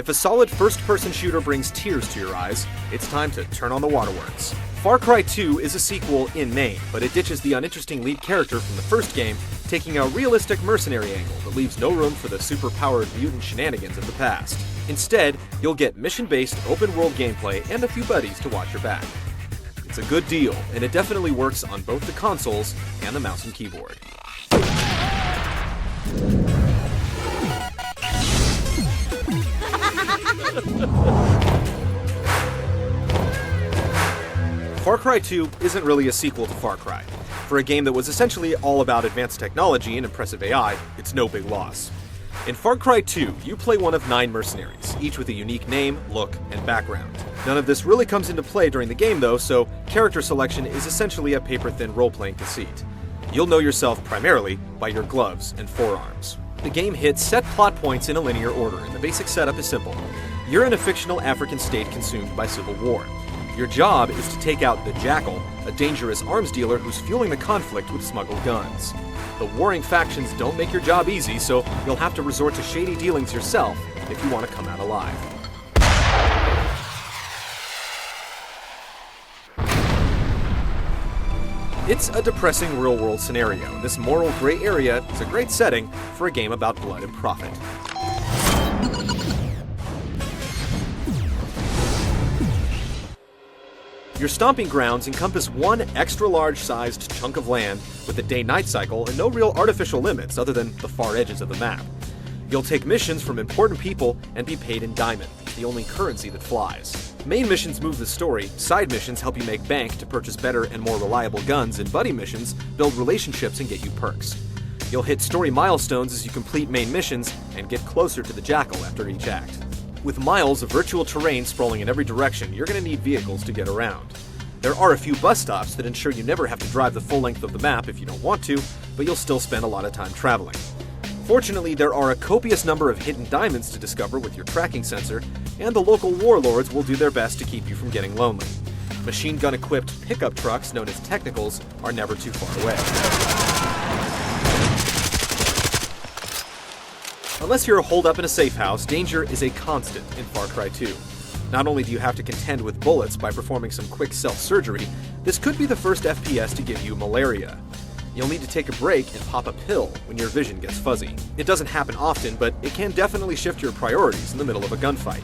If a solid first-person shooter brings tears to your eyes, it's time to turn on the waterworks. Far Cry 2 is a sequel in name, but it ditches the uninteresting lead character from the first game, taking a realistic mercenary angle that leaves no room for the super-powered mutant shenanigans of the past. Instead, you'll get mission-based open-world gameplay and a few buddies to watch your back. It's a good deal, and it definitely works on both the consoles and the mouse and keyboard. Far Cry 2 isn't really a sequel to Far Cry. For a game that was essentially all about advanced technology and impressive AI, it's no big loss. In Far Cry 2, you play one of 9 mercenaries, each with a unique name, look, and background. None of this really comes into play during the game though, so character selection is essentially a paper-thin role-playing conceit. You'll know yourself primarily by your gloves and forearms. The game hits set plot points in a linear order, and the basic setup is simple. You're in a fictional African state consumed by civil war. Your job is to take out the Jackal, a dangerous arms dealer who's fueling the conflict with smuggled guns. The warring factions don't make your job easy, so you'll have to resort to shady dealings yourself if you want to come out alive. It's a depressing real-world scenario, and this moral gray area is a great setting for a game about blood and profit. Your stomping grounds encompass one extra-large-sized chunk of land with a day-night cycle and no real artificial limits other than the far edges of the map. You'll take missions from important people and be paid in diamond, the only currency that flies. Main missions move the story, side missions help you make bank to purchase better and more reliable guns, and buddy missions build relationships and get you perks. You'll hit story milestones as you complete main missions and get closer to the Jackal after each act. With miles of virtual terrain sprawling in every direction, you're going to need vehicles to get around. There are a few bus stops that ensure you never have to drive the full length of the map if you don't want to, but you'll still spend a lot of time traveling. Fortunately, there are a copious number of hidden diamonds to discover with your tracking sensor, and the local warlords will do their best to keep you from getting lonely. Machine gun-equipped pickup trucks, known as technicals, are never too far away. Unless you're holed up in a safe house, danger is a constant in Far Cry 2. Not only do you have to contend with bullets by performing some quick self-surgery, this could be the first FPS to give you malaria. You'll need to take a break and pop a pill when your vision gets fuzzy. It doesn't happen often, but it can definitely shift your priorities in the middle of a gunfight.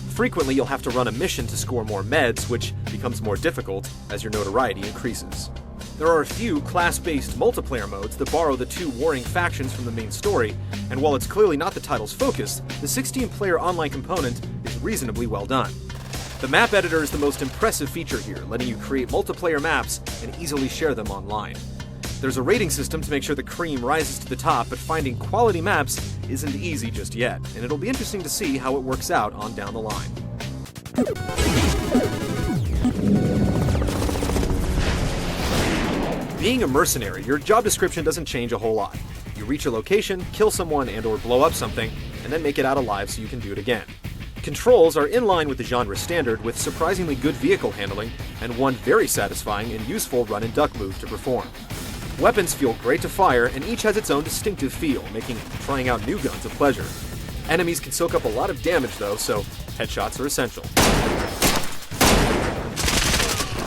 Frequently, you'll have to run a mission to score more meds, which becomes more difficult as your notoriety increases. There are a few class-based multiplayer modes that borrow the 2 warring factions from the main story, and while it's clearly not the title's focus, the 16-player online component is reasonably well done. The map editor is the most impressive feature here, letting you create multiplayer maps and easily share them online. There's a rating system to make sure the cream rises to the top, but finding quality maps isn't easy just yet, and it'll be interesting to see how it works out on down the line. Being a mercenary, your job description doesn't change a whole lot. You reach a location, kill someone and/or blow up something, and then make it out alive so you can do it again. Controls are in line with the genre standard, with surprisingly good vehicle handling and one very satisfying and useful run and duck move to perform. Weapons feel great to fire, and each has its own distinctive feel, making trying out new guns a pleasure. Enemies can soak up a lot of damage though, so headshots are essential.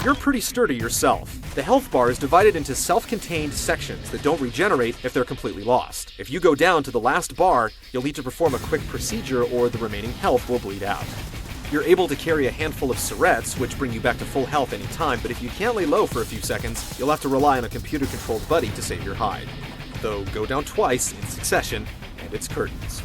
You're pretty sturdy yourself. The health bar is divided into self-contained sections that don't regenerate if they're completely lost. If you go down to the last bar, you'll need to perform a quick procedure or the remaining health will bleed out. You're able to carry a handful of syrettes, which bring you back to full health anytime, but if you can't lay low for a few seconds, you'll have to rely on a computer-controlled buddy to save your hide. Though go down twice in succession, and it's curtains.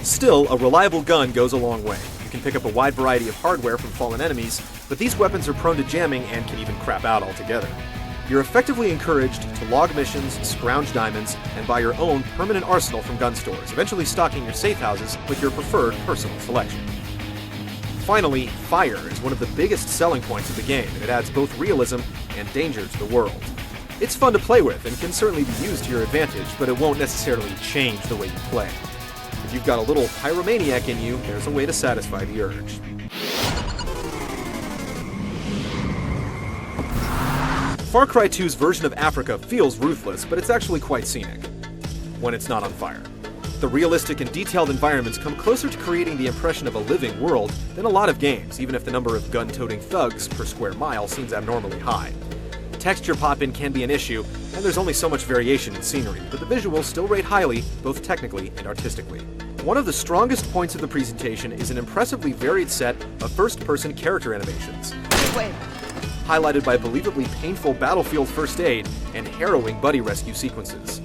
Still, a reliable gun goes a long way. You can pick up a wide variety of hardware from fallen enemies, but these weapons are prone to jamming and can even crap out altogether. You're effectively encouraged to log missions, scrounge diamonds, and buy your own permanent arsenal from gun stores, eventually stocking your safe houses with your preferred personal selection. Finally, fire is one of the biggest selling points of the game, and it adds both realism and danger to the world. It's fun to play with and can certainly be used to your advantage, but it won't necessarily change the way you play. If you've got a little pyromaniac in you, there's a way to satisfy the urge. Far Cry 2's version of Africa feels ruthless, but it's actually quite scenic when it's not on fire. The realistic and detailed environments come closer to creating the impression of a living world than a lot of games, even if the number of gun-toting thugs per square mile seems abnormally high. Texture pop-in can be an issue, and there's only so much variation in scenery, but the visuals still rate highly, both technically and artistically. One of the strongest points of the presentation is an impressively varied set of first-person character animations, highlighted by believably painful battlefield first aid and harrowing buddy rescue sequences.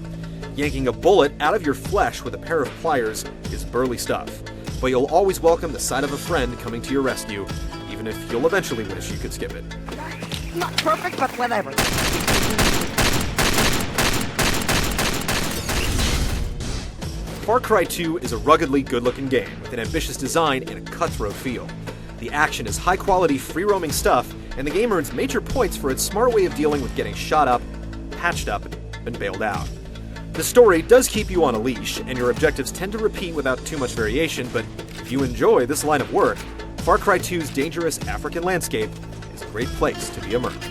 Yanking a bullet out of your flesh with a pair of pliers is burly stuff, but you'll always welcome the sight of a friend coming to your rescue, even if you'll eventually wish you could skip it. Not perfect, but whatever. Far Cry 2 is a ruggedly good-looking game with an ambitious design and a cutthroat feel. The action is high-quality, free-roaming stuff, and the game earns major points for its smart way of dealing with getting shot up, patched up, and bailed out. The story does keep you on a leash, and your objectives tend to repeat without too much variation, but if you enjoy this line of work, Far Cry 2's dangerous African landscape is a great place to be immersed.